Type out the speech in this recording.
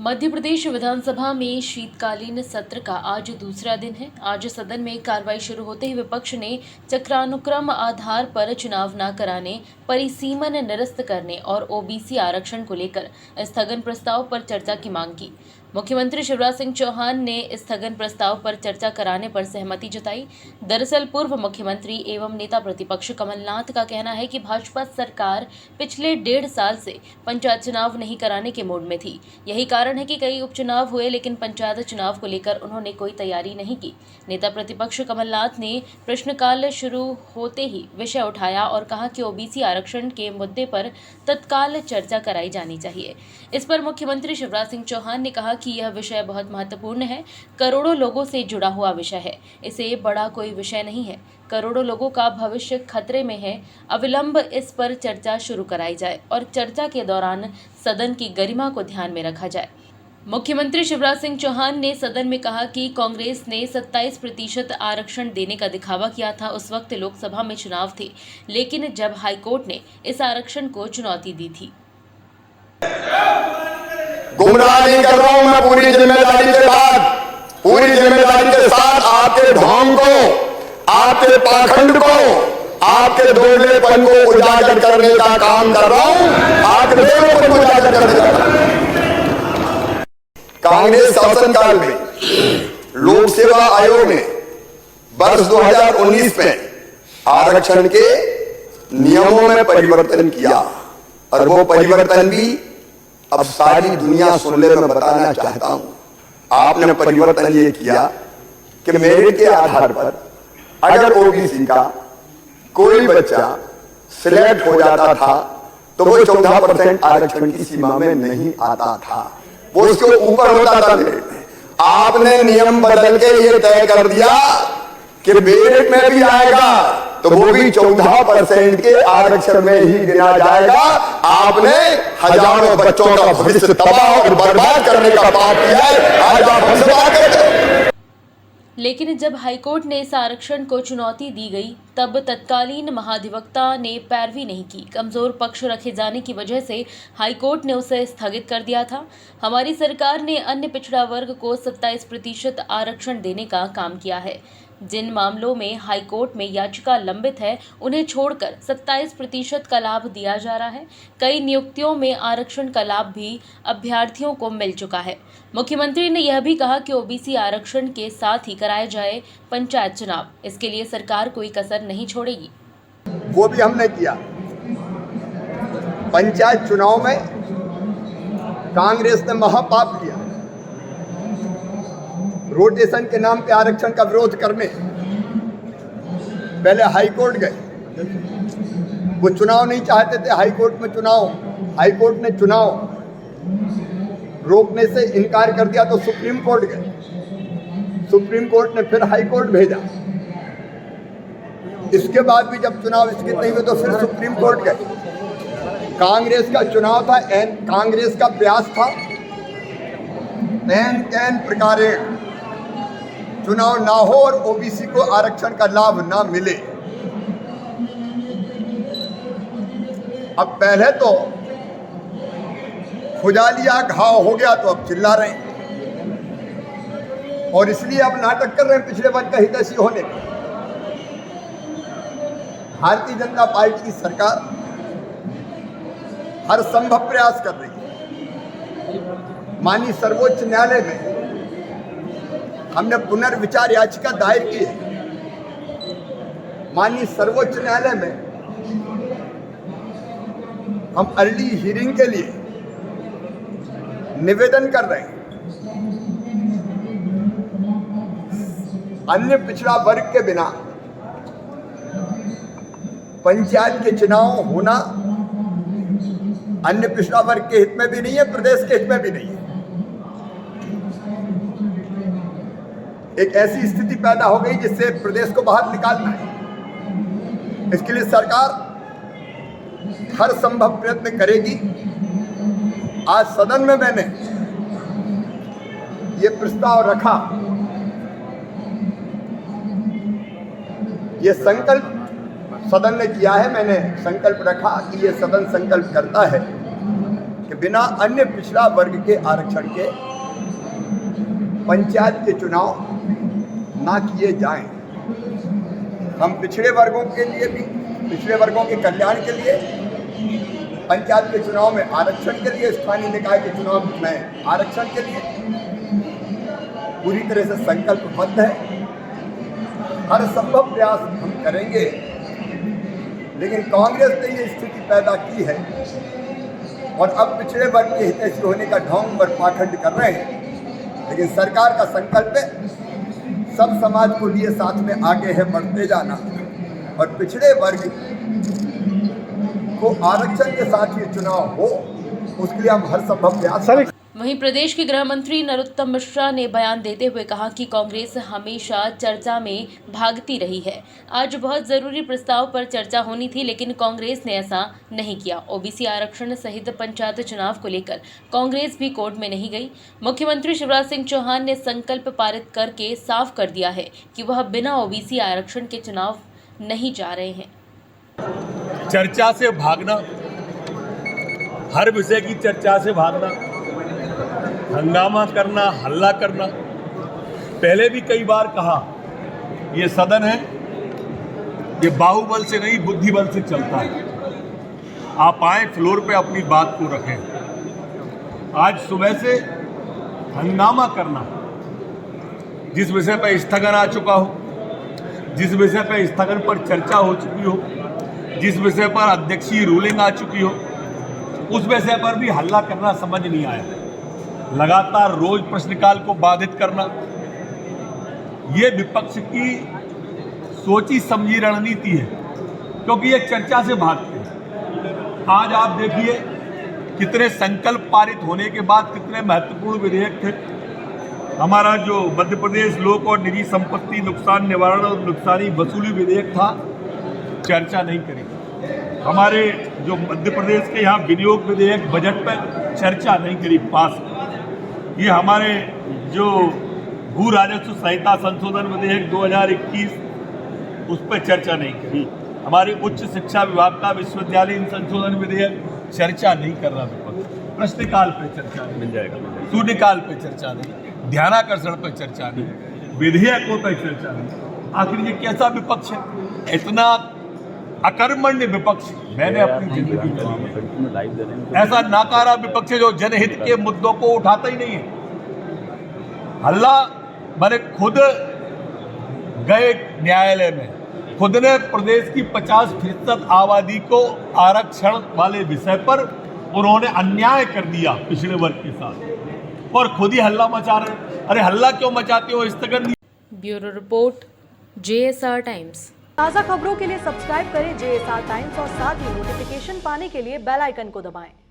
मध्य प्रदेश विधानसभा में शीतकालीन सत्र का आज दूसरा दिन है। आज सदन में कार्रवाई शुरू होते ही विपक्ष ने चक्रानुक्रम आधार पर चुनाव न कराने, परिसीमन निरस्त करने और ओबीसी आरक्षण को लेकर स्थगन प्रस्ताव पर चर्चा की मांग की। मुख्यमंत्री शिवराज सिंह चौहान ने स्थगन प्रस्ताव पर चर्चा कराने पर सहमति जताई। दरअसल पूर्व मुख्यमंत्री एवं नेता प्रतिपक्ष कमलनाथ का कहना है कि भाजपा सरकार पिछले 1.5 साल से पंचायत चुनाव नहीं कराने के मूड में थी। यही कारण है कि कई उपचुनाव हुए, लेकिन पंचायत चुनाव को लेकर उन्होंने कोई तैयारी नहीं की। नेता प्रतिपक्ष कमलनाथ ने प्रश्नकाल शुरू होते ही विषय उठाया और कहा कि ओबीसी आरक्षण के मुद्दे पर तत्काल चर्चा कराई जानी चाहिए। इस पर मुख्यमंत्री शिवराज सिंह चौहान ने कहा कि यह विषय बहुत महत्वपूर्ण है, करोड़ों लोगों से जुड़ा हुआ विषय है, इसे बड़ा कोई विषय नहीं है, करोड़ों लोगों का भविष्य खतरे में है। अविलंब इस पर चर्चा शुरू कराई जाए और चर्चा के दौरान सदन की गरिमा को ध्यान में रखा जाए। मुख्यमंत्री शिवराज सिंह चौहान ने सदन में कहा कि कांग्रेस ने 27% आरक्षण देने का दिखावा किया था। उस वक्त लोकसभा में चुनाव थे, लेकिन जब हाईकोर्ट ने इस आरक्षण को चुनौती दी थी। गुमराह नहीं कर रहा हूं मैं, पूरी जिम्मेदारी के साथ आपके ढोंग को, आपके पाखंड को, आपके दोगलेपन को उजागर करने का काम कर रहा हूं, आपके दोगलेपन को उजागर करने का काम। कांग्रेस शासनकाल में लोक सेवा आयोग ने वर्ष 2019 में आरक्षण के नियमों में परिवर्तन किया और वो परिवर्तन भी अब सारी दुनिया सुन ले, मैं बताना चाहता हूं। आपने परिवर्तन ये किया कि मेरिट के आधार पर अगर ओबीसी का कोई बच्चा सिलेक्ट हो जाता था तो वो 14% आरक्षण की सीमा में नहीं आता था, वो उसके ऊपर होता था मेरिट में। आपने नियम बदल के ये तय कर दिया कि मेरिट में भी आएगा तो वो भी 14% के आरक्षण में ही गिना जाएगा। आपने हजारों बच्चों का भविष्य तबाह और बर्बाद करने का पाप किया है। आज आप हमसे बात करते। लेकिन जब हाईकोर्ट ने इस आरक्षण को चुनौती दी गई, तब तत्कालीन महाधिवक्ता ने पैरवी नहीं की। कमजोर पक्ष रखे जाने की वजह से हाईकोर्ट ने उसे स्थगित कर दिया था। हमारी सरकार ने अन्य पिछड़ा वर्ग को 27% आरक्षण देने का काम किया है। जिन मामलों में हाईकोर्ट में याचिका लंबित है, उन्हें छोड़कर 27% का लाभ दिया जा रहा है। कई नियुक्तियों में आरक्षण का लाभ भी अभ्यर्थियों को मिल चुका है। मुख्यमंत्री ने यह भी कहा कि ओबीसी आरक्षण के साथ ही कराया जाए पंचायत चुनाव। इसके लिए सरकार कोई कसर नहीं छोड़ेगी। वो भी हमने किया। पंचायत चुनाव में कांग्रेस ने महापाप किया। रोटेशन के नाम पे आरक्षण का विरोध करने पहले हाईकोर्ट गए। वो चुनाव नहीं चाहते थे, हाईकोर्ट में चुनाव, हाईकोर्ट ने चुनाव रोकने से इनकार कर दिया तो सुप्रीम कोर्ट गए। सुप्रीम कोर्ट ने फिर हाईकोर्ट भेजा। इसके बाद भी जब चुनाव स्थित नहीं हुए तो फिर सुप्रीम कोर्ट गए। कांग्रेस का चुनाव था, कांग्रेस का प्रयास था एन प्रकारे चुनाव ना हो और ओबीसी को आरक्षण का लाभ ना मिले। अब पहले तो खुजालिया घाव हो गया तो अब चिल्ला रहे हैं और इसलिए अब नाटक कर रहे हैं पिछड़े वर्ग का हितैषी होने का। भारतीय जनता पार्टी की सरकार हर संभव प्रयास कर रही है। माननीय सर्वोच्च न्यायालय में हमने पुनर्विचार याचिका दायर की है। माननीय सर्वोच्च न्यायालय में हम अर्ली हियरिंग के लिए निवेदन कर रहे हैं। अन्य पिछड़ा वर्ग के बिना पंचायत के चुनाव होना अन्य पिछड़ा वर्ग के हित में भी नहीं है, प्रदेश के हित में भी नहीं है। एक ऐसी स्थिति पैदा हो गई जिससे प्रदेश को बाहर निकालना है। इसके लिए सरकार हर संभव प्रयत्न करेगी। आज सदन में मैंने ये प्रस्ताव रखा, ये संकल्प सदन ने किया है। मैंने संकल्प रखा कि ये सदन संकल्प करता है कि बिना अन्य पिछड़ा वर्ग के आरक्षण के पंचायत के चुनाव ना किए जाएं। हम पिछड़े वर्गों के लिए भी, पिछड़े वर्गों के कल्याण के लिए पंचायत के चुनाव में आरक्षण के लिए, स्थानीय निकाय के चुनाव में आरक्षण के लिए पूरी तरह से संकल्पबद्ध है। हर संभव प्रयास हम करेंगे, लेकिन कांग्रेस ने ये स्थिति पैदा की है और अब पिछड़े वर्ग के हितैषी होने का ढोंग पर पाखंड कर रहे हैं। लेकिन सरकार का संकल्प है सब समाज को लिए साथ में आगे है बढ़ते जाना, और पिछड़े वर्ग को आरक्षण के साथ ये चुनाव हो, उसके लिए हम हर संभव प्रयास। वहीं प्रदेश के गृह मंत्री नरोत्तम मिश्रा ने बयान देते हुए कहा कि कांग्रेस हमेशा चर्चा में भागती रही है। आज बहुत जरूरी प्रस्ताव पर चर्चा होनी थी, लेकिन कांग्रेस ने ऐसा नहीं किया। ओबीसी आरक्षण सहित पंचायत चुनाव को लेकर कांग्रेस भी कोर्ट में नहीं गई। मुख्यमंत्री शिवराज सिंह चौहान ने संकल्प पारित करके साफ कर दिया है कि वह बिना ओबीसी आरक्षण के चुनाव नहीं जा रहे हैं। चर्चा से भागना, हर विषय की चर्चा से भागना, हंगामा करना, हल्ला करना। पहले भी कई बार कहा, ये सदन है, ये बाहुबल से नहीं बुद्धिबल से चलता है। आप आए फ्लोर पे अपनी बात को रखें। आज सुबह से हंगामा करना, जिस विषय पर स्थगन आ चुका हो, जिस विषय पर स्थगन पर चर्चा हो चुकी हो, जिस विषय पर अध्यक्षीय रूलिंग आ चुकी हो, उस विषय पर भी हल्ला करना समझ नहीं आया। लगातार रोज प्रश्नकाल को बाधित करना, ये विपक्ष की सोची समझी रणनीति है, क्योंकि ये चर्चा से भागते हैं। आज आप देखिए कितने संकल्प पारित होने के बाद कितने महत्वपूर्ण विधेयक थे। हमारा जो मध्य प्रदेश लोक और निजी संपत्ति नुकसान निवारण और नुकसानी वसूली विधेयक था, चर्चा नहीं करी। हमारे जो मध्य प्रदेश के यहाँ विनियोग विधेयक बजट पर चर्चा नहीं करी, पास। ये हमारे जो भू राजस्व संहिता संशोधन विधेयक 2021, उस पर चर्चा नहीं करी। हमारे उच्च शिक्षा विभाग का विश्वविद्यालय संशोधन विधेयक चर्चा नहीं कर रहा विपक्ष। प्रश्नकाल पे चर्चा नहीं, मिल जाएगा, शून्यकाल पे चर्चा नहीं, ध्यानाकर्षण पर चर्चा नहीं, विधेयकों पर चर्चा नहीं। आखिर ये कैसा विपक्ष है? इतना अकर्मण्य विपक्ष मैंने अपनी जिंदगी में, ऐसा नाकारा विपक्ष है जो जनहित के मुद्दों को उठाता ही नहीं है। हल्ला, मैंने खुद गए न्यायालय में, खुद ने प्रदेश की 50% आबादी को आरक्षण वाले विषय पर उन्होंने अन्याय कर दिया पिछड़े वर्ग के साथ, और खुद ही हल्ला मचा रहे। अरे हल्ला क्यों मचाते हो? स्थगन। Bureau report, JSR times. ताज़ा खबरों के लिए सब्सक्राइब करें JSR टाइम्स और साथ ही नोटिफिकेशन पाने के लिए बेल आइकन को दबाएं।